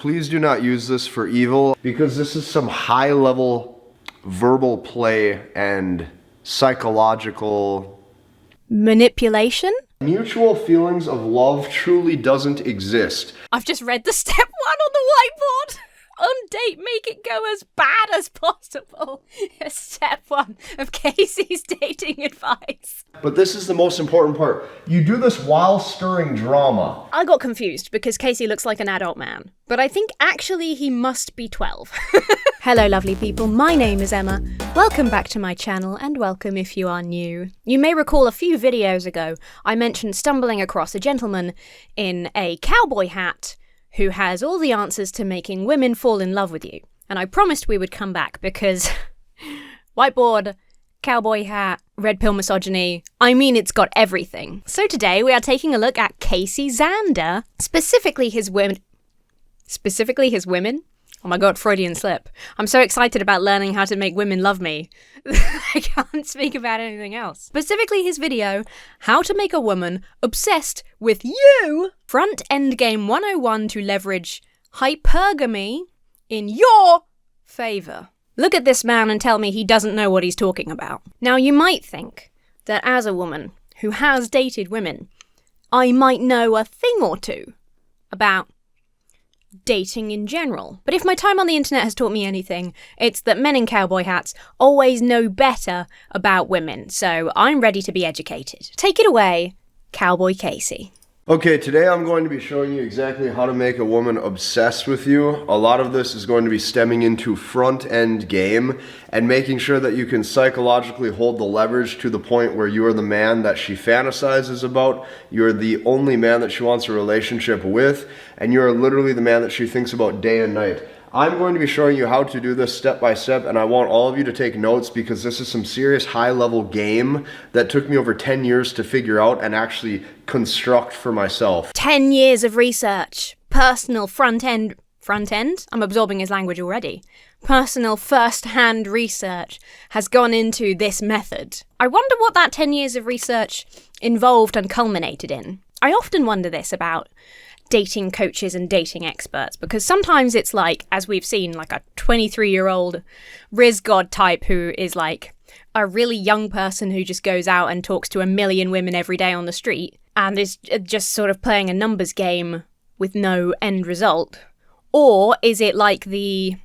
Please do not use this for evil, because this is some high-level verbal play and psychological manipulation? Mutual feelings of love truly doesn't exist. I've just read the step 1 on the whiteboard. On date, make it go as bad as possible. Step 1 of Casey's dating advice. But this is the most important part. You do this while stirring drama. I got confused because Casey looks like an adult man, but I think actually he must be 12. Hello lovely people, my name is Emma. Welcome back to my channel, and welcome if you are new. You may recall a few videos ago I mentioned stumbling across a gentleman in a cowboy hat who has all the answers to making women fall in love with you. And I promised we would come back because whiteboard, cowboy hat, red pill misogyny, I mean it's got everything. So today we are taking a look at Casey Zander, specifically his women. Oh my god, Freudian slip. I'm so excited about learning how to make women love me. I can't speak about anything else. Specifically his video, How to Make a Woman Obsessed with You! Front End Game 101 to leverage hypergamy in your favour. Look at this man and tell me he doesn't know what he's talking about. Now you might think that as a woman who has dated women, I might know a thing or two about dating in general. But if my time on the internet has taught me anything, it's that men in cowboy hats always know better about women, so I'm ready to be educated. Take it away, Cowboy Casey. Okay, today I'm going to be showing you exactly how to make a woman obsessed with you. A lot of this is going to be stemming into front-end game and making sure that you can psychologically hold the leverage to the point where you are the man that she fantasizes about, you're the only man that she wants a relationship with, and you're literally the man that she thinks about day and night. I'm going to be showing you how to do this step by step, and I want all of you to take notes because this is some serious high-level game that took me over 10 years to figure out and actually construct for myself. 10 years of research. Personal front-end? I'm absorbing his language already. Personal first-hand research has gone into this method. I wonder what that 10 years of research involved and culminated in. I often wonder this about dating coaches and dating experts, because sometimes it's like, as we've seen, like a 23-year-old Riz God type who is like a really young person who just goes out and talks to a million women every day on the street and is just sort of playing a numbers game with no end result. Or is it like the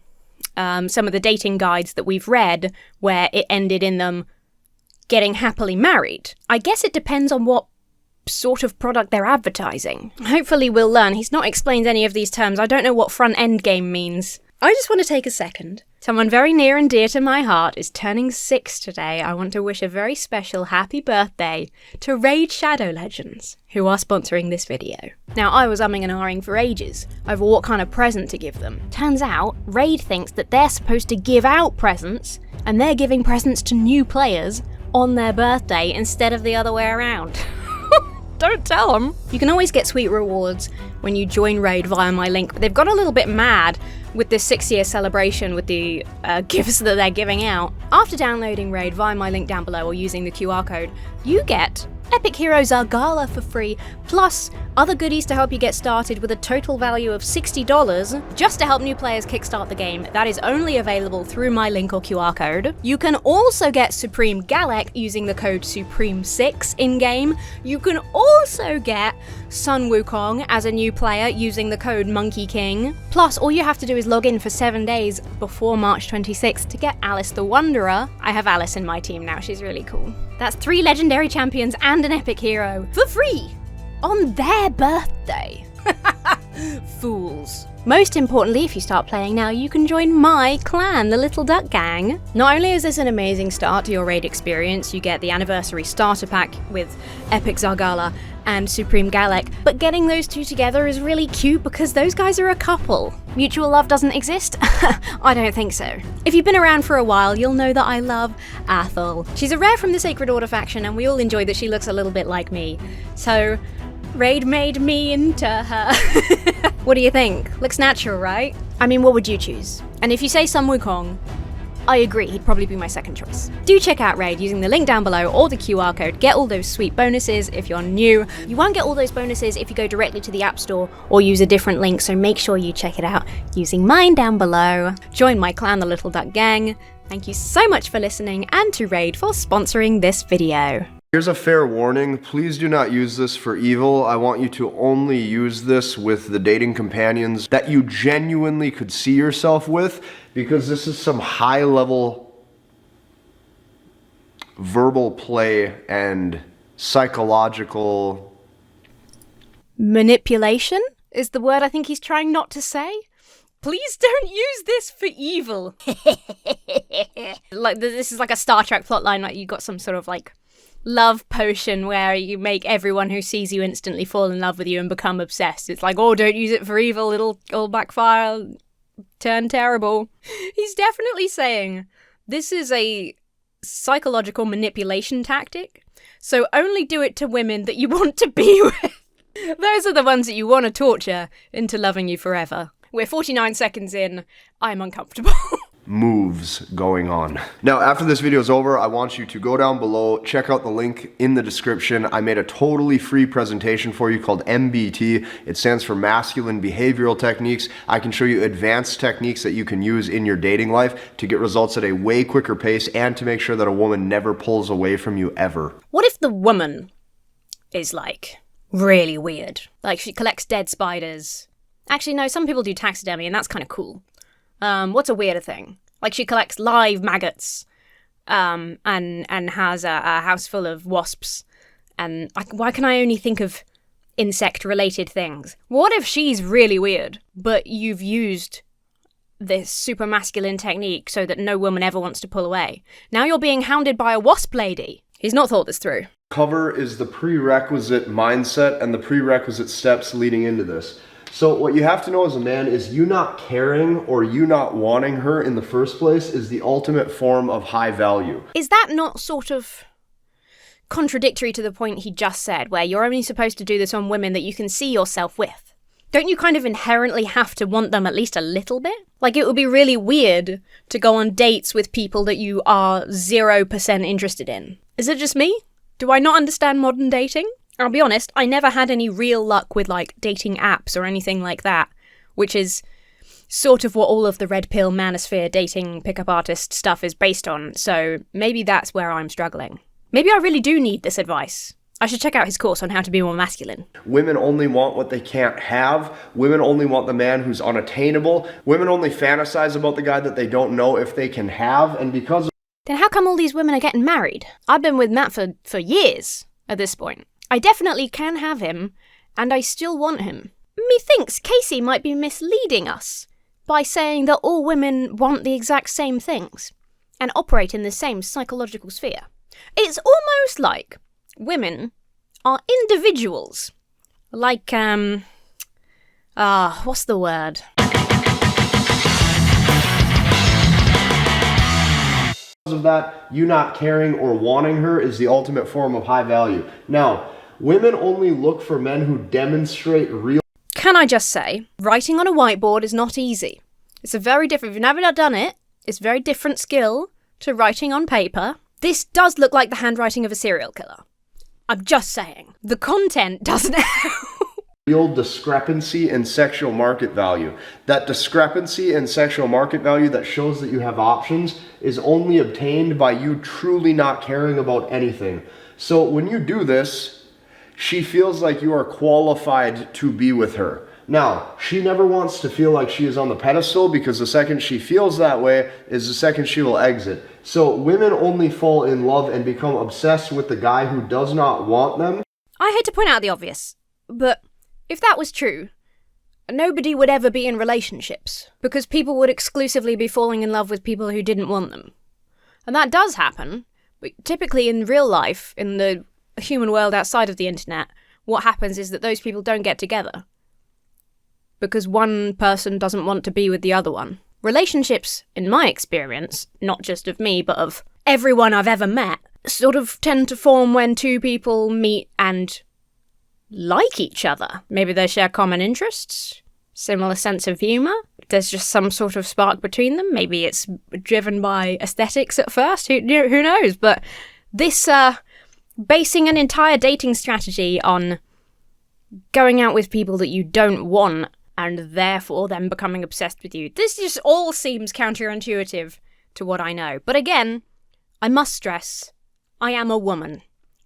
some of the dating guides that we've read where it ended in them getting happily married? I guess it depends on what sort of product they're advertising. Hopefully we'll learn. He's not explained any of these terms. I don't know what front end game means. I just want to take a second. Someone very near and dear to my heart is turning 6 today. I want to wish a very special happy birthday to Raid Shadow Legends, who are sponsoring this video. Now, I was umming and ahhing for ages over what kind of present to give them. Turns out, Raid thinks that they're supposed to give out presents, and they're giving presents to new players on their birthday instead of the other way around. Don't tell them. You can always get sweet rewards when you join Raid via my link, but they've got a little bit mad with this 6-year celebration with the gifts that they're giving out. After downloading Raid via my link down below or using the QR code, you get Epic Hero Zargala for free, plus other goodies to help you get started with a total value of $60 just to help new players kickstart the game. That is only available through my link or QR code. You can also get Supreme Galek using the code Supreme6 in-game. You can also get Sun Wukong as a new player using the code Monkey King. Plus, all you have to do is log in for 7 days before March 26th to get Alice the Wanderer. I have Alice in my team now, she's really cool. That's 3 legendary champions and an epic hero for free on their birthday. Fools. Most importantly, if you start playing now, you can join my clan, the Little Duck Gang. Not only is this an amazing start to your raid experience, you get the anniversary starter pack with Epic Zargala and Supreme Galek, but getting those two together is really cute because those guys are a couple. Mutual love doesn't exist? I don't think so. If you've been around for a while, you'll know that I love Athel. She's a rare from the Sacred Order faction, and we all enjoy that she looks a little bit like me. So, Raid made me into her. What do you think? Looks natural, right? I mean, what would you choose? And if you say Sun Wukong, I agree, he'd probably be my second choice. Do check out Raid using the link down below or the QR code. Get all those sweet bonuses if you're new. You won't get all those bonuses if you go directly to the App Store or use a different link, so make sure you check it out using mine down below. Join my clan, the Little Duck Gang. Thank you so much for listening, and to Raid for sponsoring this video. Here's a fair warning, please do not use this for evil. I want you to only use this with the dating companions that you genuinely could see yourself with, because this is some high-level verbal play and psychological... Manipulation is the word I think he's trying not to say. Please don't use this for evil. Like, this is like a Star Trek plotline, like you got some sort of like love potion where you make everyone who sees you instantly fall in love with you and become obsessed. It's like, oh, don't use it for evil, it'll backfire, turn terrible. He's definitely saying this is a psychological manipulation tactic, so only do it to women that you want to be with. Those are the ones that you want to torture into loving you forever. We're 49 seconds in, I'm uncomfortable. Moves going on. Now, after this video is over, I want you to go down below, check out the link in the description. I made a totally free presentation for you called MBT. It stands for Masculine Behavioral Techniques. I can show you advanced techniques that you can use in your dating life to get results at a way quicker pace and to make sure that a woman never pulls away from you ever. What if the woman is like really weird? Like she collects dead spiders. Actually, no, some people do taxidermy and that's kind of cool. What's a weirder thing? Like she collects live maggots, and has a house full of wasps. And why can I only think of insect-related things? What if she's really weird, but you've used this super masculine technique so that no woman ever wants to pull away? Now you're being hounded by a wasp lady. He's not thought this through. Cover is the prerequisite mindset and the prerequisite steps leading into this. So what you have to know as a man is you not caring or you not wanting her in the first place is the ultimate form of high value. Is that not sort of contradictory to the point he just said, where you're only supposed to do this on women that you can see yourself with? Don't you kind of inherently have to want them at least a little bit? Like, it would be really weird to go on dates with people that you are 0% interested in. Is it just me? Do I not understand modern dating? I'll be honest, I never had any real luck with, like, dating apps or anything like that, which is sort of what all of the Redpill manosphere dating pickup artist stuff is based on, so maybe that's where I'm struggling. Maybe I really do need this advice. I should check out his course on how to be more masculine. Women only want what they can't have. Women only want the man who's unattainable. Women only fantasize about the guy that they don't know if they can have, and because... Then how come all these women are getting married? I've been with Matt for years at this point. I definitely can have him, and I still want him. Methinks Casey might be misleading us by saying that all women want the exact same things and operate in the same psychological sphere. It's almost like women are individuals. Like, what's the word? Of that, you not caring or wanting her is the ultimate form of high value. Now, women only look for men who demonstrate real... Can I just say, writing on a whiteboard is not easy. It's a very different... If you've never done it, it's a very different skill to writing on paper. This does look like the handwriting of a serial killer. I'm just saying. The content doesn't help. Real discrepancy in sexual market value. That discrepancy in sexual market value that shows that you have options is only obtained by you truly not caring about anything. So when you do this, she feels like you are qualified to be with her. Now, she never wants to feel like she is on the pedestal, because the second she feels that way is the second she will exit. So women only fall in love and become obsessed with the guy who does not want them. I hate to point out the obvious, but if that was true, nobody would ever be in relationships, because people would exclusively be falling in love with people who didn't want them. And that does happen, but typically in real life, in the human world outside of the internet, what happens is that those people don't get together, because one person doesn't want to be with the other one. Relationships, in my experience, not just of me, but of everyone I've ever met, sort of tend to form when two people meet and like each other. Maybe they share common interests, similar sense of humour, there's just some sort of spark between them. Maybe it's driven by aesthetics at first. Who knows? But this basing an entire dating strategy on going out with people that you don't want and therefore them becoming obsessed with you. This just all seems counterintuitive to what I know. But again, I must stress, I am a woman.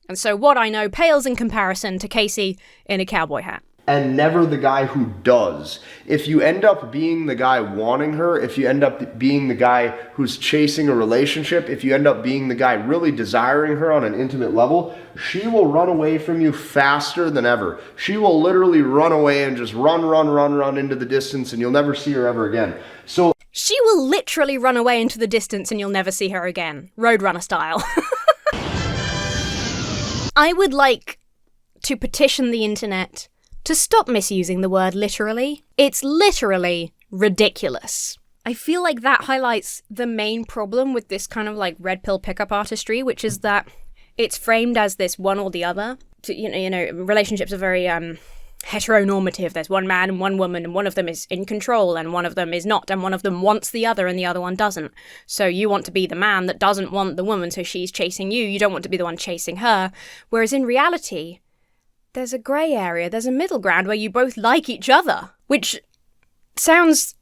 And so what I know pales in comparison to Casey in a cowboy hat. And never the guy who does. If you end up being the guy wanting her, if you end up being the guy who's chasing a relationship, if you end up being the guy really desiring her on an intimate level, she will run away from you faster than ever. She will literally run away and just run into the distance, and you'll never see her ever again. So she will literally run away into the distance and you'll never see her again. Roadrunner style. I would like to petition the internet to stop misusing the word literally. It's literally ridiculous. I feel like that highlights the main problem with this kind of like red pill pickup artistry, which is that it's framed as this one or the other. You know, relationships are very heteronormative. There's one man and one woman, and one of them is in control and one of them is not, and one of them wants the other and the other one doesn't. So you want to be the man that doesn't want the woman, so she's chasing you. You don't want to be the one chasing her. Whereas in reality, there's a grey area, there's a middle ground where you both like each other, which sounds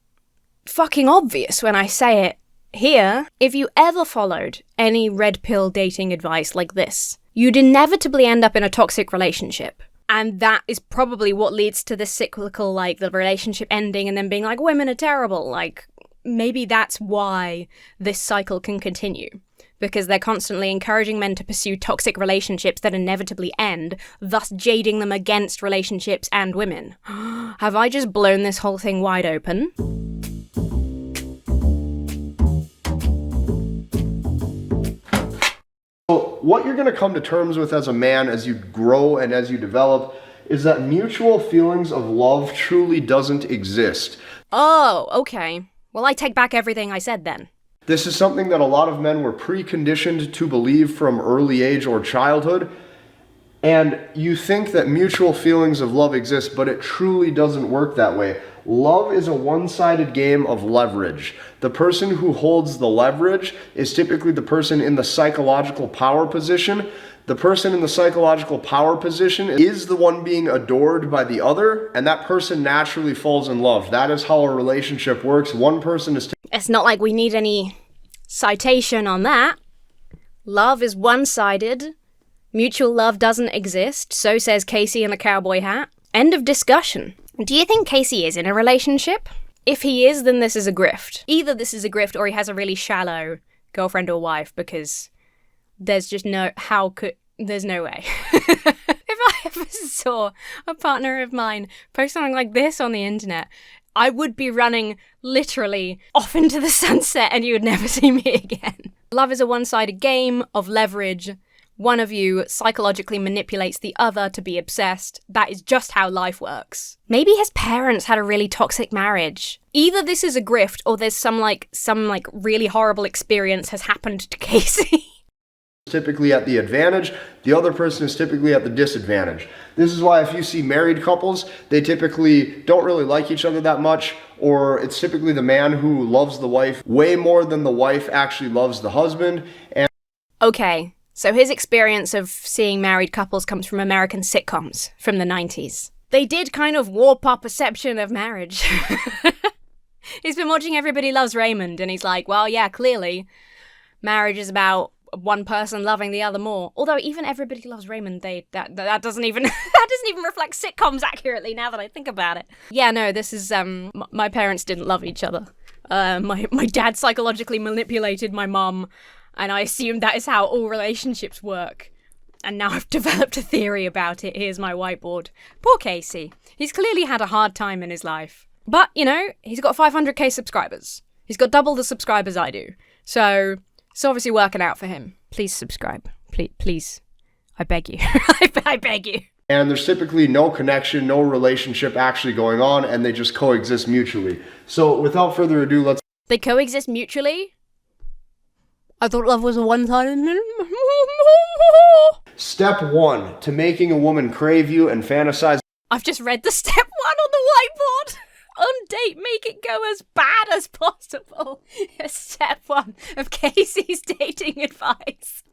fucking obvious when I say it here. If you ever followed any red pill dating advice like this, you'd inevitably end up in a toxic relationship. And that is probably what leads to this cyclical, like, the relationship ending and then being like, women are terrible. Like, maybe that's why this cycle can continue. Because they're constantly encouraging men to pursue toxic relationships that inevitably end, thus jading them against relationships and women. Have I just blown this whole thing wide open? So what you're going to come to terms with as a man as you grow and as you develop is that mutual feelings of love truly doesn't exist. Oh, okay. Well, I take back everything I said then. This is something that a lot of men were preconditioned to believe from early age or childhood. And you think that mutual feelings of love exist, but it truly doesn't work that way. Love is a one-sided game of leverage. The person who holds the leverage is typically the person in the psychological power position. The person in the psychological power position is the one being adored by the other, and that person naturally falls in love. That is how a relationship works. One person is... It's not like we need any citation on that. Love is one-sided. Mutual love doesn't exist. So says Casey in a cowboy hat. End of discussion. Do you think Casey is in a relationship? If he is, then this is a grift. Either this is a grift or he has a really shallow girlfriend or wife, because there's just there's no way. If I ever saw a partner of mine post something like this on the internet, I would be running literally off into the sunset and you would never see me again. Love is a one-sided game of leverage. One of you psychologically manipulates the other to be obsessed. That is just how life works. Maybe his parents had a really toxic marriage. Either this is a grift or there's some really horrible experience has happened to Casey. Typically at the advantage, the other person is typically at the disadvantage. This is why if you see married couples, they typically don't really like each other that much, or it's typically the man who loves the wife way more than the wife actually loves the husband. And okay, so his experience of seeing married couples comes from American sitcoms from the 90s. They did kind of warp our perception of marriage. He's been watching Everybody Loves Raymond, and he's like, well, yeah, clearly marriage is about one person loving the other more. Although even Everybody Loves Raymond, that doesn't even that doesn't even reflect sitcoms accurately now that I think about it. Yeah, no, this is my parents didn't love each other. My dad psychologically manipulated my mom, and I assumed that is how all relationships work. And now I've developed a theory about it. Here's my whiteboard. Poor Casey. He's clearly had a hard time in his life. But, you know, he's got 500k subscribers. He's got double the subscribers I do. So it's obviously working out for him. Please subscribe. Please. I beg you. I beg you. And there's typically no connection, no relationship actually going on, and they just coexist mutually. So without further ado, They coexist mutually? I thought love was a one-sided... Step 1 to making a woman crave you and fantasize. I've just read the step 1 on the whiteboard. on date, make it go as bad as possible. Step 1 of Casey's dating advice.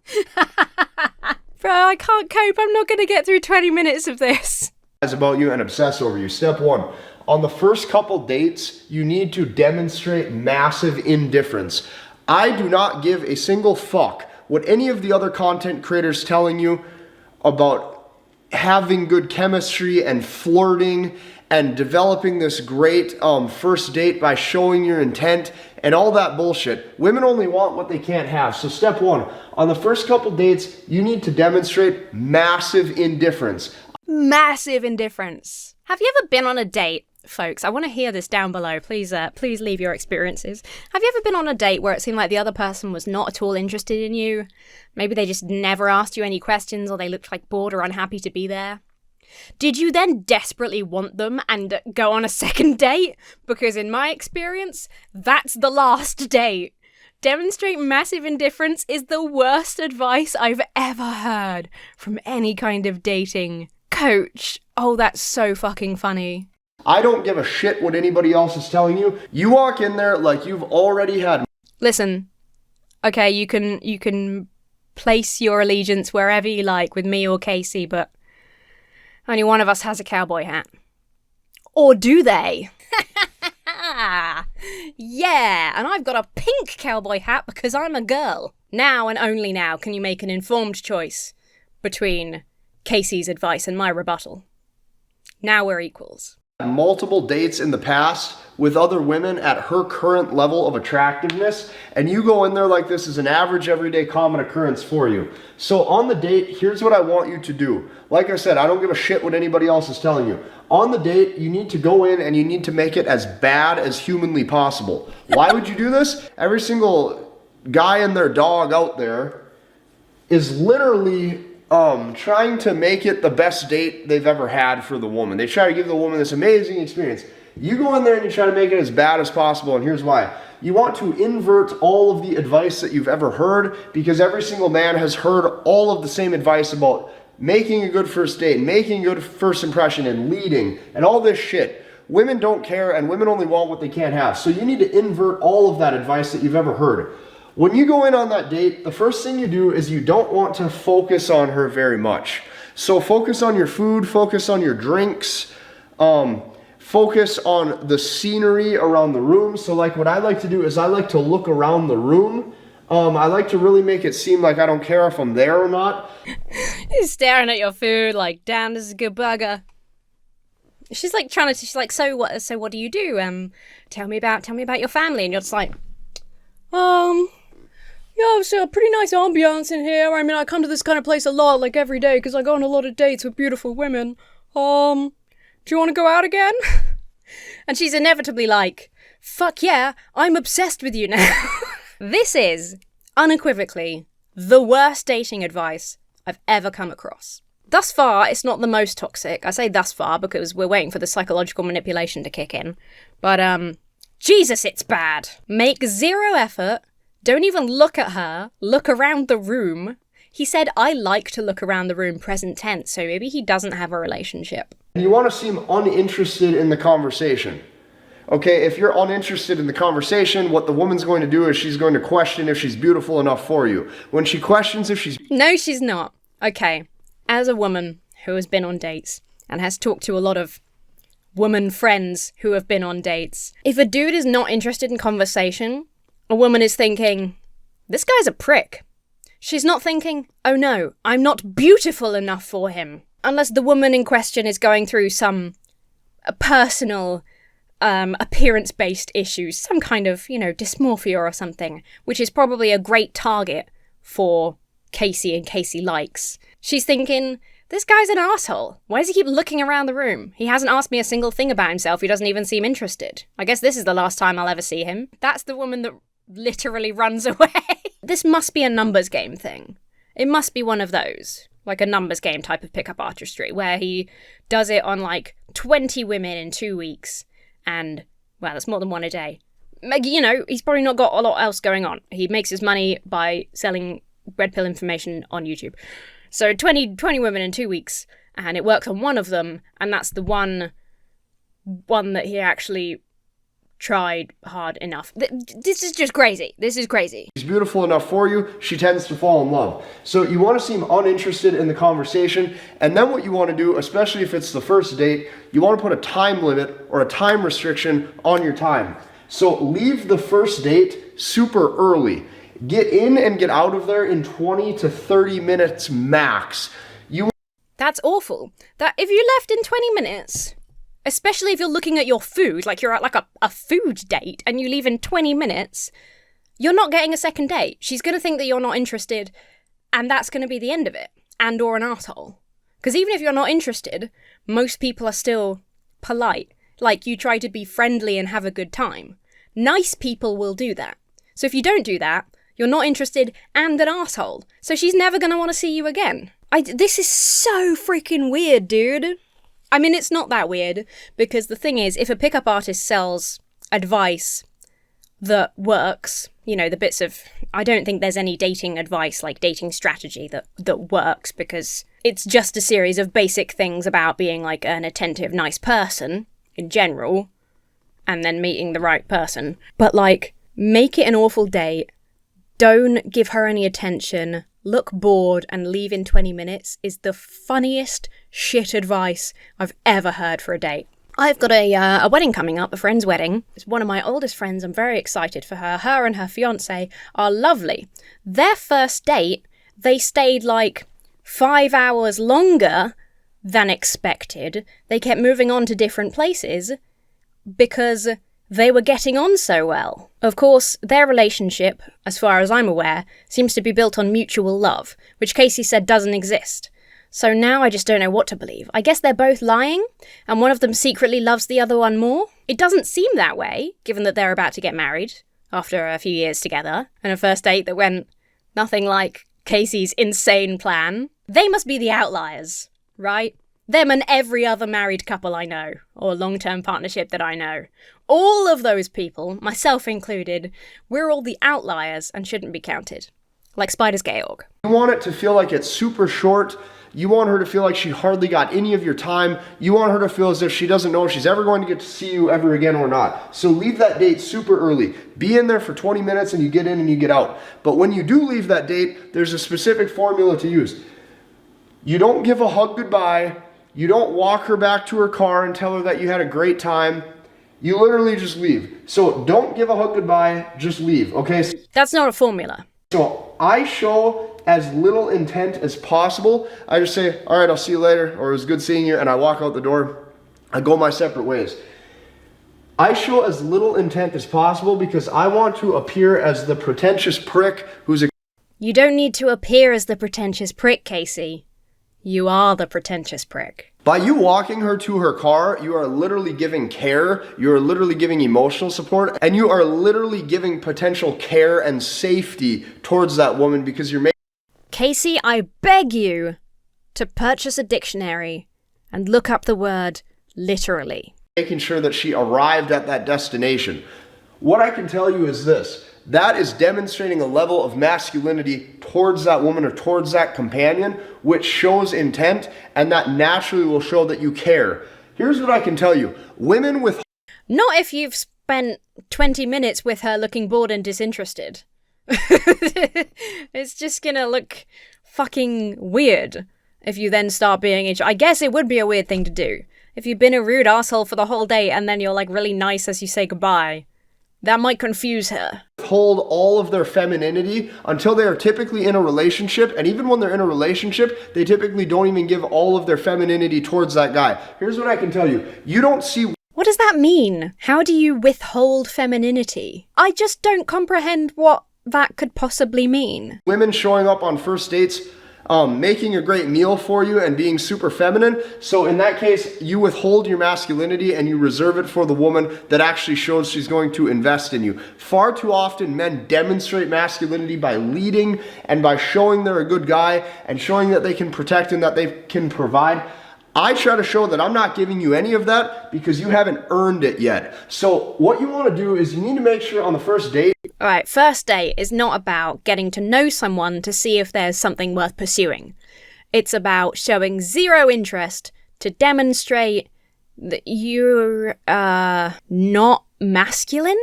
Bro, I can't cope. I'm not going to get through 20 minutes of this. About you and obsess over you. Step 1. On the first couple dates, you need to demonstrate massive indifference. I do not give a single fuck what any of the other content creators telling you about having good chemistry and flirting and developing this great first date by showing your intent and all that bullshit. Women only want what they can't have. So step 1, on the first couple dates, you need to demonstrate massive indifference. Massive indifference. Have you ever been on a date? Folks, I want to hear this down below. Please leave your experiences. Have you ever been on a date where it seemed like the other person was not at all interested in you? Maybe they just never asked you any questions, or they looked like bored or unhappy to be there? Did you then desperately want them and go on a second date? Because in my experience, that's the last date. Demonstrate massive indifference is the worst advice I've ever heard from any kind of dating coach. Oh, that's so fucking funny. I don't give a shit what anybody else is telling you. You walk in there like you've already had. Listen, okay, you can place your allegiance wherever you like with me or Casey, but only one of us has a cowboy hat. Or do they? Yeah, and I've got a pink cowboy hat because I'm a girl. Now and only now can you make an informed choice between Casey's advice and my rebuttal. Now we're equals. Multiple dates in the past with other women at her current level of attractiveness, and you go in there like this is an average everyday common occurrence for you. So on the date, here's what I want you to do. Like I said, I don't give a shit what anybody else is telling you. On the date, you need to go in and you need to make it as bad as humanly possible. Why would you do this? Every single guy and their dog out there is literally trying to make it the best date they've ever had for the woman. They try to give the woman this amazing experience. You go in there and you try to make it as bad as possible, and here's why. You want to invert all of the advice that you've ever heard, because every single man has heard all of the same advice about making a good first date, making a good first impression, and leading, and all this shit. Women don't care, and women only want what they can't have. So you need to invert all of that advice that you've ever heard. When you go in on that date, the first thing you do is you don't want to focus on her very much. So focus on your food, focus on your drinks, focus on the scenery around the room. So like what I like to do is I like to look around the room. I like to really make it seem like I don't care if I'm there or not. He's staring at your food like, damn, this is a good burger. She's like she's like, so what do you do? Tell me about your family. And you're just like, yeah, it's a pretty nice ambiance in here. I mean, I come to this kind of place a lot, like every day, because I go on a lot of dates with beautiful women. Do you want to go out again? And she's inevitably like, fuck yeah, I'm obsessed with you now. This is, unequivocally, the worst dating advice I've ever come across. Thus far, it's not the most toxic. I say thus far because we're waiting for the psychological manipulation to kick in. But, Jesus, it's bad. Make zero effort. Don't even look at her. Look around the room. He said, I like to look around the room, present tense, so maybe he doesn't have a relationship. You want to seem uninterested in the conversation. Okay, if you're uninterested in the conversation, what the woman's going to do is she's going to question if she's beautiful enough for you. When she questions if she's... No, she's not. Okay, as a woman who has been on dates and has talked to a lot of woman friends who have been on dates, if a dude is not interested in conversation, a woman is thinking, this guy's a prick. She's not thinking, oh no, I'm not beautiful enough for him. Unless the woman in question is going through some personal appearance-based issues, some kind of, dysmorphia or something, which is probably a great target for Casey and Casey likes. She's thinking, this guy's an asshole. Why does he keep looking around the room? He hasn't asked me a single thing about himself. He doesn't even seem interested. I guess this is the last time I'll ever see him. That's the woman that literally runs away. This must be a numbers game thing. It must be one of those, like a numbers game type of pickup artistry, where he does it on like 20 women in 2 weeks, and, well, that's more than one a day. He's probably not got a lot else going on. He makes his money by selling Redpill information on YouTube. So 20 women in 2 weeks, and it works on one of them, and that's the one one that he actually tried hard enough. This is just crazy. This is crazy. She's beautiful enough for you, she tends to fall in love. So you want to seem uninterested in the conversation, and then what you want to do, especially if it's the first date, you want to put a time limit or a time restriction on your time. So leave the first date super early. Get in and get out of there in 20 to 30 minutes max. That's awful. That if you left in 20 minutes, especially if you're looking at your food, like you're at like a food date and you leave in 20 minutes, you're not getting a second date. She's going to think that you're not interested, and that's going to be the end of it. And or an asshole. Because even if you're not interested, most people are still polite. Like, you try to be friendly and have a good time. Nice people will do that. So if you don't do that, you're not interested and an asshole. So she's never going to want to see you again. This is so freaking weird, dude. I mean, it's not that weird, because the thing is, if a pickup artist sells advice that works, you know, the bits of... I don't think there's any dating advice, like dating strategy, that works, because it's just a series of basic things about being, like, an attentive, nice person, in general, and then meeting the right person. But, like, make it an awful date, don't give her any attention, look bored and leave in 20 minutes is the funniest shit advice I've ever heard for a date. I've got a wedding coming up, a friend's wedding. It's one of my oldest friends. I'm very excited for her. Her and her fiancé are lovely. Their first date, they stayed like 5 hours longer than expected. They kept moving on to different places because they were getting on so well. Of course, their relationship, as far as I'm aware, seems to be built on mutual love, which Casey said doesn't exist. So now I just don't know what to believe. I guess they're both lying, and one of them secretly loves the other one more. It doesn't seem that way, given that they're about to get married, after a few years together, and a first date that went nothing like Casey's insane plan. They must be the outliers, right? Them and every other married couple I know, or long-term partnership that I know. All of those people, myself included, we're all the outliers and shouldn't be counted. Like Spider's Georg. You want it to feel like it's super short. You want her to feel like she hardly got any of your time. You want her to feel as if she doesn't know if she's ever going to get to see you ever again or not. So leave that date super early. Be in there for 20 minutes and you get in and you get out. But when you do leave that date, there's a specific formula to use. You don't give a hug goodbye. You don't walk her back to her car and tell her that you had a great time. You literally just leave. So don't give a hug goodbye, just leave, okay? That's not a formula. So I show as little intent as possible. I just say, all right, I'll see you later, or it was good seeing you, and I walk out the door. I go my separate ways. I show as little intent as possible because I want to appear as the pretentious prick who's a... You don't need to appear as the pretentious prick, Casey. You are the pretentious prick. By you walking her to her car, you are literally giving care, you are literally giving emotional support, and you are literally giving potential care and safety towards that woman because you're making... Casey, I beg you to purchase a dictionary and look up the word literally. Making sure that she arrived at that destination. What I can tell you is this. That is demonstrating a level of masculinity towards that woman or towards that companion, which shows intent, and that naturally will show that you care. Here's what I can tell you. Women with... Not if you've spent 20 minutes with her looking bored and disinterested. It's just gonna look fucking weird if you then start being... I guess it would be a weird thing to do. If you've been a rude asshole for the whole day and then you're like really nice as you say goodbye. That might confuse her. Hold all of their femininity until they are typically in a relationship, and even when they're in a relationship, they typically don't even give all of their femininity towards that guy. Here's what I can tell you. You don't see... What does that mean? How do you withhold femininity? I just don't comprehend what that could possibly mean. Women showing up on first dates, making a great meal for you and being super feminine. So in that case, you withhold your masculinity and you reserve it for the woman that actually shows she's going to invest in you. Far too often, men demonstrate masculinity by leading and by showing they're a good guy and showing that they can protect and that they can provide. I try to show that I'm not giving you any of that because you haven't earned it yet. So what you want to do is you need to make sure on the first date... Alright, first date is not about getting to know someone to see if there's something worth pursuing. It's about showing zero interest to demonstrate that you're not masculine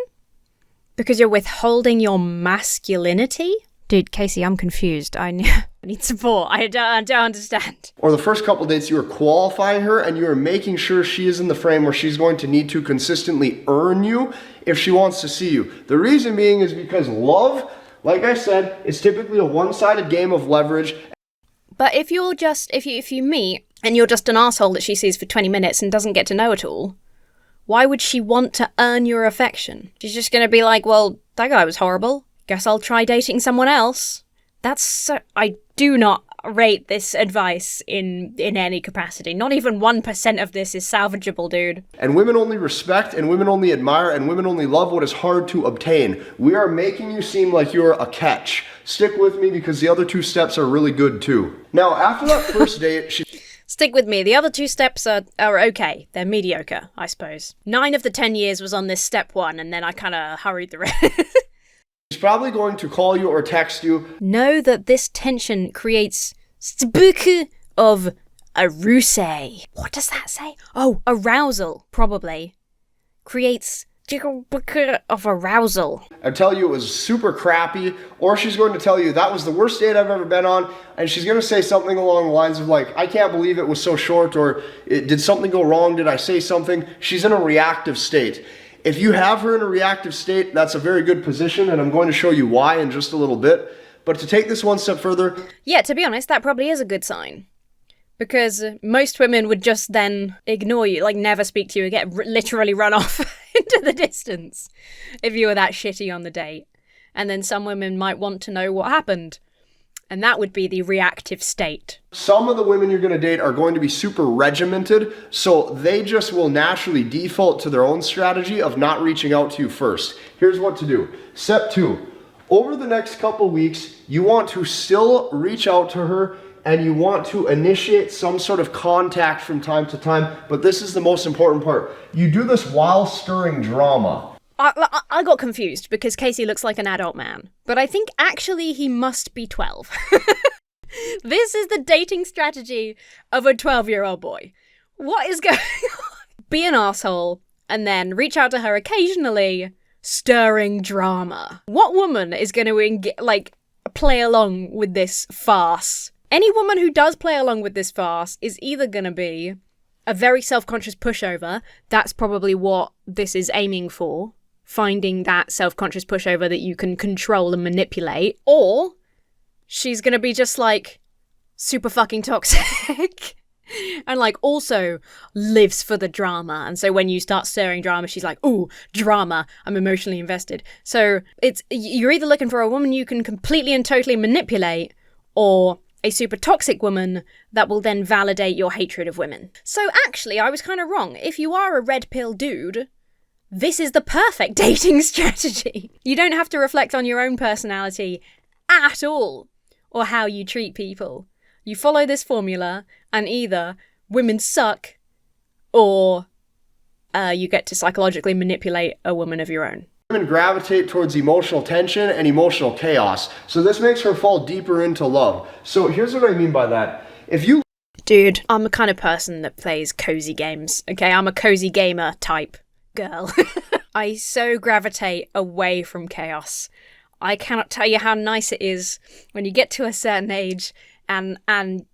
because you're withholding your masculinity? Dude, Casey, I'm confused. I need support. I don't understand. Or the first couple dates, you are qualifying her and you are making sure she is in the frame where she's going to need to consistently earn you if she wants to see you. The reason being is because love, like I said, is typically a one-sided game of leverage. But if you're just, if you meet and you're just an asshole that she sees for 20 minutes and doesn't get to know at all, why would she want to earn your affection? She's just going to be like, well, that guy was horrible. Guess I'll try dating someone else. I do not rate this advice in any capacity. Not even 1% of this is salvageable, dude. And women only respect, and women only admire, and women only love what is hard to obtain. We are making you seem like you're a catch. Stick with me because the other 2 steps are really good too. Now, after that first date, Stick with me. The other 2 steps are okay. They're mediocre, I suppose. 9 of the 10 years was on this step 1, and then I kind of hurried the rest. she's probably going to call you or text you. Know that this tension creates spooky of arousal. What does that say? Oh, arousal, probably. Creates of arousal. I'd tell you it was super crappy, or she's going to tell you that was the worst date I've ever been on, and she's going to say something along the lines of like, I can't believe it was so short, or did something go wrong? Did I say something? She's in a reactive state. If you have her in a reactive state, that's a very good position, and I'm going to show you why in just a little bit. But to take this one step further... Yeah, to be honest, that probably is a good sign. Because most women would just then ignore you, like never speak to you again, literally run off into the distance if you were that shitty on the date. And then some women might want to know what happened. And that would be the reactive state. Some of the women you're going to date are going to be super regimented, so they just will naturally default to their own strategy of not reaching out to you first. Here's what to do. Step 2. Over the next couple weeks, you want to still reach out to her and you want to initiate some sort of contact from time to time, but this is the most important part. You do this while stirring drama. I got confused because Casey looks like an adult man, but I think actually he must be 12. This is the dating strategy of a 12-year-old boy. What is going on? Be an asshole and then reach out to her occasionally, stirring drama. What woman is going to play along with this farce? Any woman who does play along with this farce is either going to be a very self-conscious pushover. That's probably what this is aiming for. Finding that self-conscious pushover that you can control and manipulate. Or she's going to be just like super fucking toxic. And like also lives for the drama. And so when you start stirring drama, she's like, ooh, drama, I'm emotionally invested. So you're either looking for a woman you can completely and totally manipulate, or a super toxic woman that will then validate your hatred of women. So actually, I was kind of wrong. If you are a red pill dude, this is the perfect dating strategy. You don't have to reflect on your own personality at all, or how you treat people. You follow this formula, and either women suck, or you get to psychologically manipulate a woman of your own. Women gravitate towards emotional tension and emotional chaos, so this makes her fall deeper into love. So here's what I mean by that. Dude, I'm the kind of person that plays cozy games, okay? I'm a cozy gamer type girl. I so gravitate away from chaos. I cannot tell you how nice it is when you get to a certain age and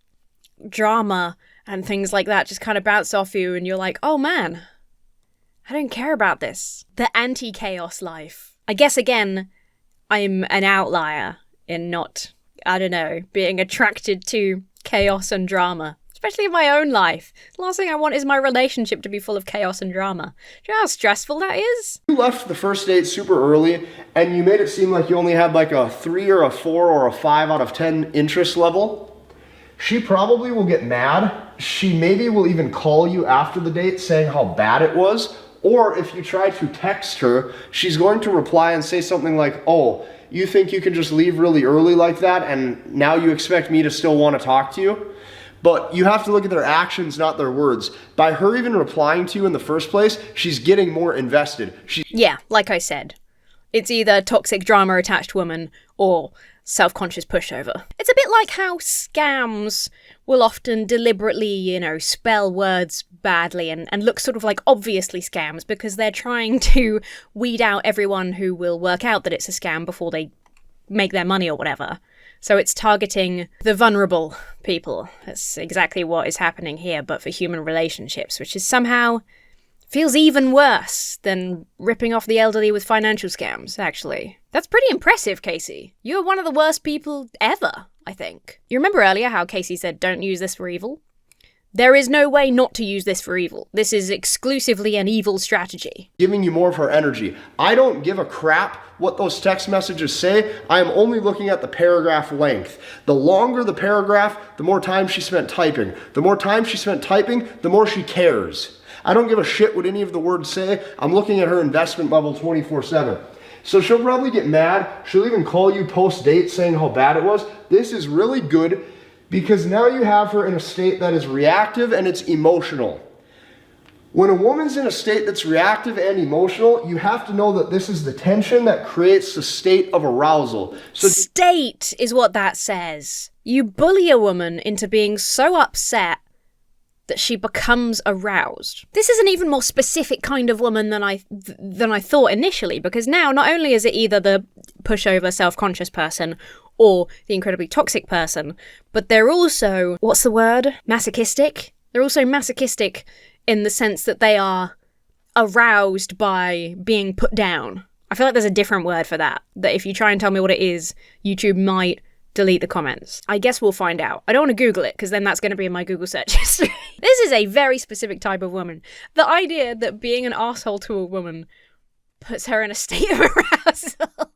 drama and things like that just kind of bounce off you and you're like, oh man, I don't care about this. The anti-chaos life. I guess, again, I'm an outlier in not, being attracted to chaos and drama. Especially in my own life. The last thing I want is my relationship to be full of chaos and drama. Do you know how stressful that is? You left the first date super early, and you made it seem like you only had like a 3 or a 4 or a 5 out of 10 interest level. She probably will get mad. She maybe will even call you after the date saying how bad it was. Or if you try to text her, she's going to reply and say something like, oh, you think you can just leave really early like that, and now you expect me to still want to talk to you? But you have to look at their actions, not their words. By her even replying to you in the first place, she's getting more invested. Yeah, like I said. It's either toxic drama-attached woman or self-conscious pushover. It's a bit like how scams will often deliberately, spell words badly and look sort of like obviously scams because they're trying to weed out everyone who will work out that it's a scam before they make their money or whatever. So it's targeting the vulnerable people. That's exactly what is happening here, but for human relationships, which is somehow feels even worse than ripping off the elderly with financial scams, actually. That's pretty impressive, Casey. You're one of the worst people ever, I think. You remember earlier how Casey said, don't use this for evil? There is no way not to use this for evil. This is exclusively an evil strategy. Giving you more of her energy. I don't give a crap what those text messages say. I am only looking at the paragraph length. The longer the paragraph, the more time she spent typing. The more time she spent typing, the more she cares. I don't give a shit what any of the words say. I'm looking at her investment level 24/7. So she'll probably get mad. She'll even call you post-date saying how bad it was. This is really good because now you have her in a state that is reactive and it's emotional. When a woman's in a state that's reactive and emotional, you have to know that this is the tension that creates the state of arousal. So state is what that says. You bully a woman into being so upset that she becomes aroused. This is an even more specific kind of woman than I thought initially, because now not only is it either the pushover, self-conscious person or the incredibly toxic person, but they're also, what's the word? Masochistic? They're also masochistic in the sense that they are aroused by being put down. I feel like there's a different word for that if you try and tell me what it is, YouTube might delete the comments. I guess we'll find out. I don't want to Google it because then that's going to be in my Google search history. This is a very specific type of woman. The idea that being an asshole to a woman puts her in a state of arousal.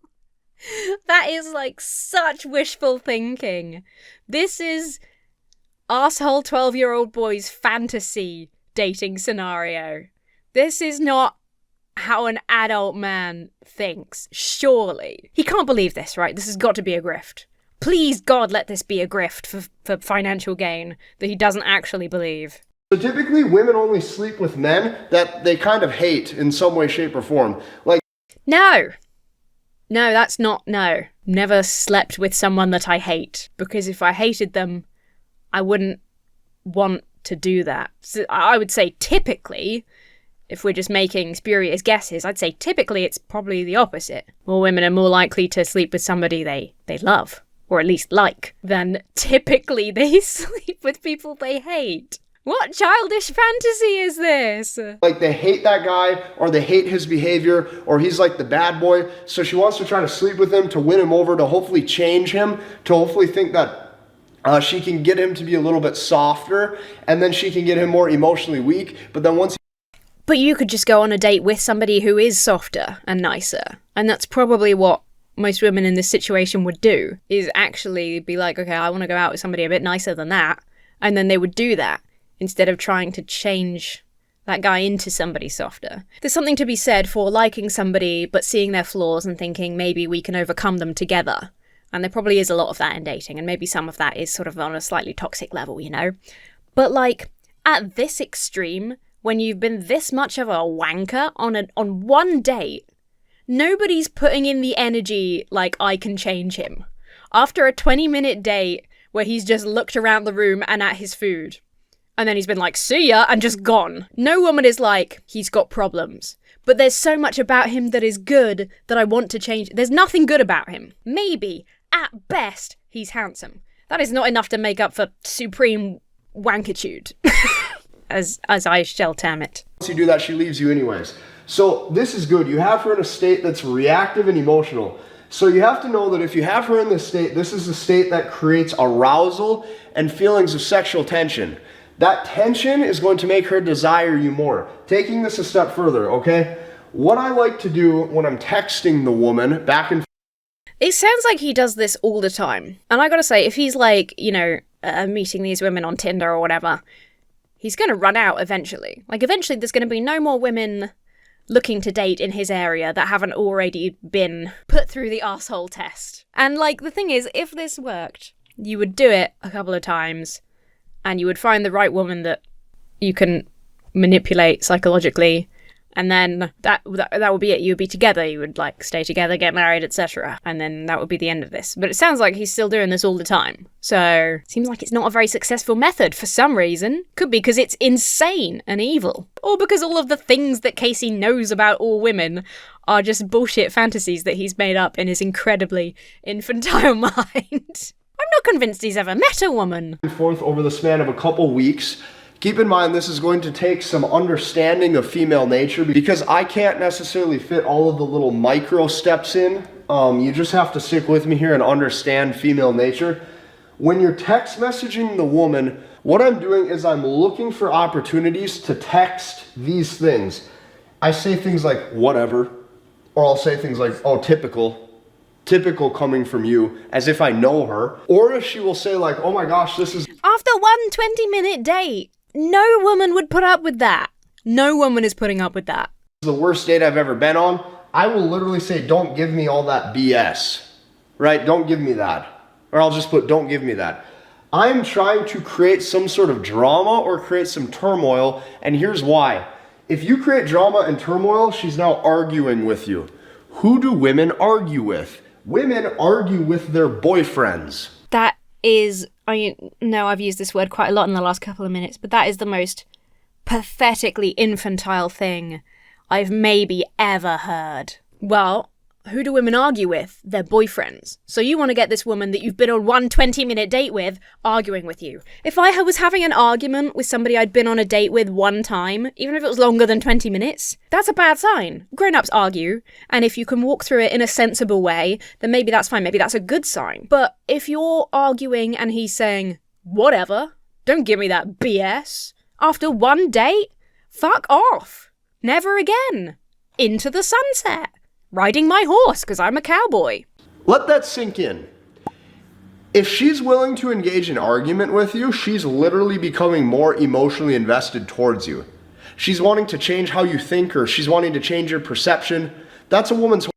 That is like such wishful thinking. This is asshole 12-year-old boy's fantasy dating scenario. This is not how an adult man thinks, surely. He can't believe this, right? This has got to be a grift. Please, God, let this be a grift for financial gain that he doesn't actually believe. So typically, women only sleep with men that they kind of hate in some way, shape, or form. No, that's not, no. Never slept with someone that I hate. Because if I hated them, I wouldn't want to do that. So I would say typically, if we're just making spurious guesses, I'd say typically it's probably the opposite. More women are more likely to sleep with somebody they love. Or at least like, than typically they sleep with people they hate. What childish fantasy is this? They hate that guy, or they hate his behavior, or he's like the bad boy, so she wants to try to sleep with him to win him over, to hopefully change him, to hopefully think that she can get him to be a little bit softer, and then she can get him more emotionally weak, but then once... But you could just go on a date with somebody who is softer and nicer, and that's probably what most women in this situation would do, is actually be like, okay, I want to go out with somebody a bit nicer than that, and then they would do that instead of trying to change that guy into somebody softer. There's something to be said for liking somebody but seeing their flaws and thinking maybe we can overcome them together, and there probably is a lot of that in dating, and maybe some of that is sort of on a slightly toxic level, but at this extreme, when you've been this much of a wanker on one date, nobody's putting in the energy like I can change him. After a 20-minute date where he's just looked around the room and at his food, and then he's been like, see ya, and just gone. No woman is like, he's got problems. But there's so much about him that is good that I want to change. There's nothing good about him. Maybe, at best, he's handsome. That is not enough to make up for supreme wankitude, as I shall term it. Once you do that, she leaves you anyways. So this is good. You have her in a state that's reactive and emotional. So you have to know that if you have her in this state, this is a state that creates arousal and feelings of sexual tension. That tension is going to make her desire you more. Taking this a step further, okay? What I like to do when I'm texting the woman back and forth. It sounds like he does this all the time. And I gotta say, if he's meeting these women on Tinder or whatever, he's gonna run out eventually. Eventually there's gonna be no more women looking to date in his area that haven't already been put through the arsehole test. And the thing is, if this worked, you would do it a couple of times and you would find the right woman that you can manipulate psychologically And then that would be it. You would be together. You would like stay together, get married, etc. And then that would be the end of this. But it sounds like he's still doing this all the time. So it seems like it's not a very successful method for some reason. Could be because it's insane and evil. Or because all of the things that Casey knows about all women are just bullshit fantasies that he's made up in his incredibly infantile mind. I'm not convinced he's ever met a woman. Forth over the span of a couple weeks. Keep in mind, this is going to take some understanding of female nature because I can't necessarily fit all of the little micro steps in. You just have to stick with me here and understand female nature. When you're text messaging the woman, what I'm doing is I'm looking for opportunities to text these things. I say things like, whatever, or I'll say things like, oh, typical coming from you, as if I know her. Or if she will say like, oh my gosh, this is... After one 20-minute date. No woman would put up with that. No woman is putting up with that. The worst date I've ever been on. I will literally say, don't give me all that BS. Right? Don't give me that. Or I'll just put, don't give me that. I'm trying to create some sort of drama or create some turmoil, and here's why. If you create drama and turmoil, she's now arguing with you. Who do women argue with? Women argue with their boyfriends. That is... No, I've used this word quite a lot in the last couple of minutes, but that is the most pathetically infantile thing I've maybe ever heard. Well, who do women argue with? Their boyfriends. So you want to get this woman that you've been on one 20-minute date with arguing with you. If I was having an argument with somebody I'd been on a date with one time, even if it was longer than 20 minutes, that's a bad sign. Grown-ups argue, and if you can walk through it in a sensible way, then maybe that's fine. Maybe that's a good sign. But if you're arguing and he's saying, whatever, don't give me that BS, after one date, fuck off. Never again. Into the sunset. Riding my horse because I'm a cowboy. Let that sink in. If she's willing to engage in argument with you, she's literally becoming more emotionally invested towards you. She's wanting to change how you think, or she's wanting to change your perception. That's a woman's...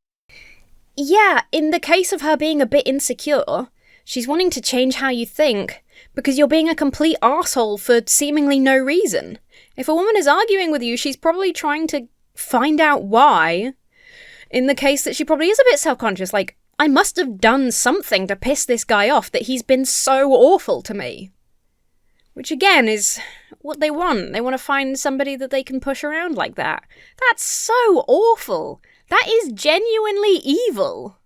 Yeah, in the case of her being a bit insecure, she's wanting to change how you think because you're being a complete arsehole for seemingly no reason. If a woman is arguing with you, she's probably trying to find out why. In the case that she probably is a bit self-conscious, like, I must have done something to piss this guy off that he's been so awful to me. Which, again, is what they want. They want to find somebody that they can push around like that. That's so awful. That is genuinely evil.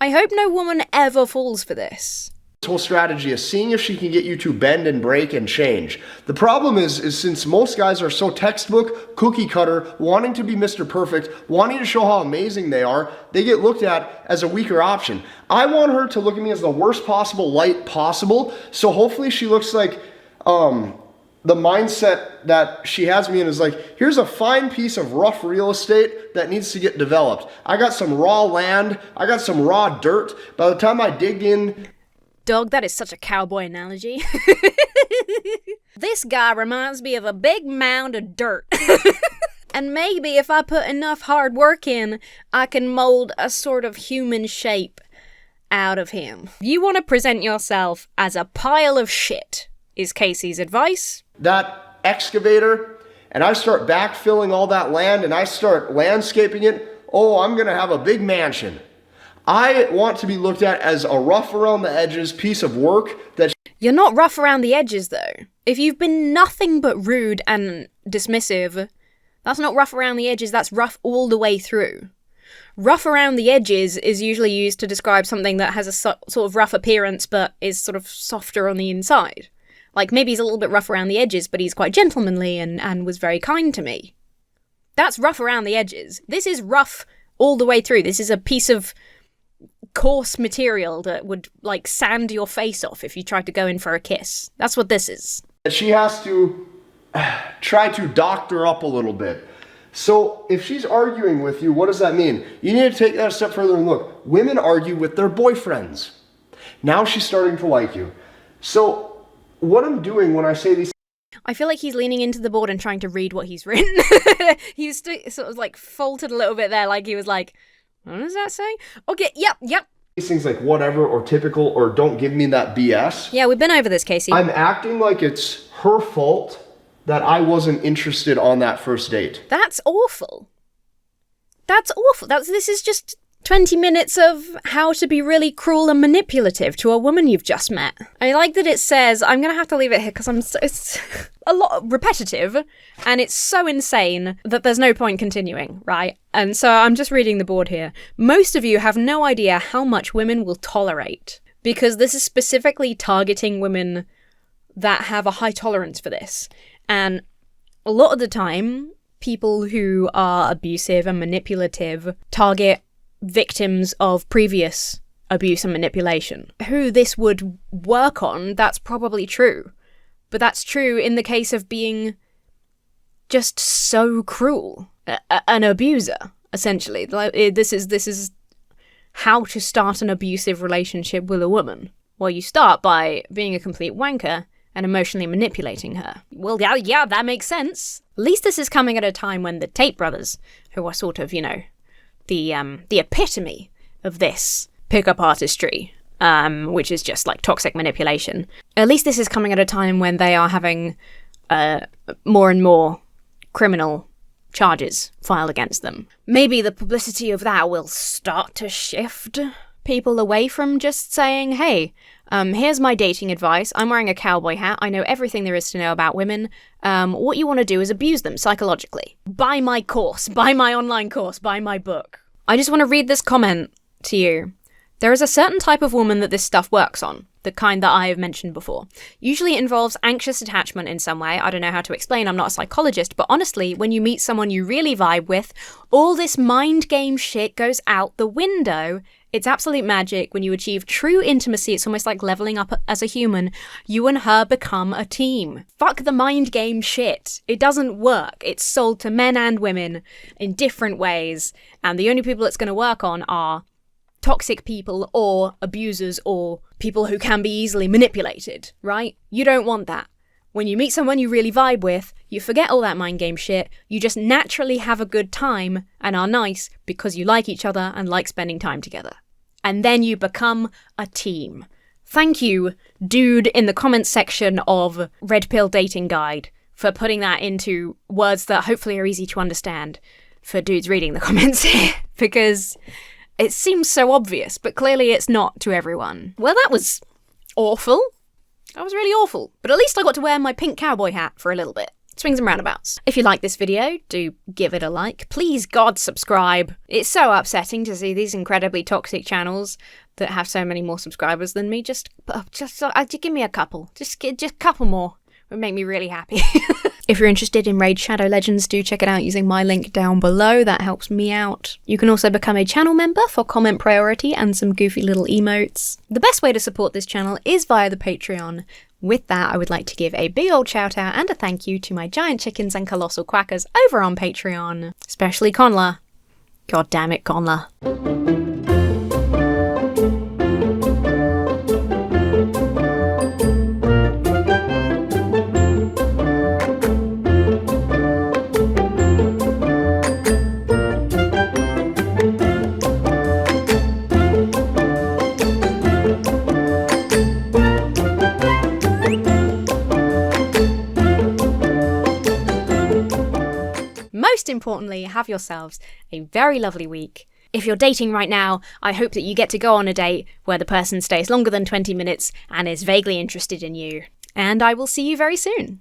I hope no woman ever falls for this. This whole strategy is seeing if she can get you to bend and break and change. The problem is since most guys are so textbook, cookie cutter, wanting to be Mr. Perfect, wanting to show how amazing they are, they get looked at as a weaker option. I want her to look at me as the worst possible light possible, so hopefully she looks like the mindset that she has me in is like, here's a fine piece of rough real estate that needs to get developed. I got some raw land, I got some raw dirt. By the time I dig in... Dog, that is such a cowboy analogy. This guy reminds me of a big mound of dirt. And maybe if I put enough hard work in, I can mold a sort of human shape out of him. You want to present yourself as a pile of shit, is Casey's advice. That excavator, and I start backfilling all that land, and I start landscaping it. Oh, I'm going to have a big mansion. I want to be looked at as a rough around the edges piece of work that... You're not rough around the edges, though. If you've been nothing but rude and dismissive, that's not rough around the edges, that's rough all the way through. Rough around the edges is usually used to describe something that has a sort of rough appearance but is sort of softer on the inside. Like, maybe he's a little bit rough around the edges, but he's quite gentlemanly and was very kind to me. That's rough around the edges. This is rough all the way through. This is a piece of coarse material that would, like, sand your face off if you tried to go in for a kiss. That's what this is. She has to try to doctor up a little bit. So if she's arguing with you, what does that mean? You need to take that a step further and look. Women argue with their boyfriends. Now she's starting to like you. So what I'm doing when I say these... I feel like he's leaning into the board and trying to read what he's written. He was sort of like faltered a little bit there, like he was like, what does that say? Okay, yep. These things like whatever or typical or don't give me that BS. Yeah, we've been over this, Casey. I'm acting like it's her fault that I wasn't interested on that first date. That's awful. That's awful. This is just 20 minutes of how to be really cruel and manipulative to a woman you've just met. I like that it says, I'm going to have to leave it here because it's a lot repetitive and it's so insane that there's no point continuing, right? And so I'm just reading the board here. Most of you have no idea how much women will tolerate, because this is specifically targeting women that have a high tolerance for this. And a lot of the time, people who are abusive and manipulative target victims of previous abuse and manipulation. Who this would work on, that's probably true. But that's true in the case of being just so cruel. An abuser, essentially. This is how to start an abusive relationship with a woman. Well, you start by being a complete wanker and emotionally manipulating her. Well, yeah, that makes sense. At least this is coming at a time when the Tate brothers, who are sort of, the epitome of this pickup artistry, which is just like toxic manipulation. At least this is coming at a time when they are having more and more criminal charges filed against them. Maybe the publicity of that will start to shift people away from just saying, hey, here's my dating advice. I'm wearing a cowboy hat. I know everything there is to know about women. What you want to do is abuse them psychologically. Buy my course. Buy my online course. Buy my book. I just want to read this comment to you. There is a certain type of woman that this stuff works on, the kind that I have mentioned before. Usually it involves anxious attachment in some way. I don't know how to explain, I'm not a psychologist, but honestly, when you meet someone you really vibe with, all this mind game shit goes out the window. It's absolute magic. When you achieve true intimacy, it's almost like leveling up as a human. You and her become a team. Fuck the mind game shit. It doesn't work. It's sold to men and women in different ways, and the only people it's going to work on are toxic people or abusers or people who can be easily manipulated, right? You don't want that. When you meet someone you really vibe with, you forget all that mind game shit, you just naturally have a good time and are nice because you like each other and like spending time together. And then you become a team. Thank you, dude in the comments section of Redpill Dating Guide, for putting that into words that hopefully are easy to understand for dudes reading the comments here, because it seems so obvious, but clearly it's not to everyone. Well, that was awful. That was really awful. But at least I got to wear my pink cowboy hat for a little bit. Swings and roundabouts. If you like this video, do give it a like. Please, God, subscribe. It's so upsetting to see these incredibly toxic channels that have so many more subscribers than me. Just give me a couple. Just a couple more. It would make me really happy. If you're interested in Raid Shadow Legends, do check it out using my link down below. That helps me out. You can also become a channel member for comment priority and some goofy little emotes. The best way to support this channel is via the Patreon. With that, I would like to give a big old shout out and a thank you to my giant chickens and colossal quackers over on Patreon. Especially Conla. God damn it, Conla. Most importantly, have yourselves a very lovely week. If you're dating right now, I hope that you get to go on a date where the person stays longer than 20 minutes and is vaguely interested in you. And I will see you very soon.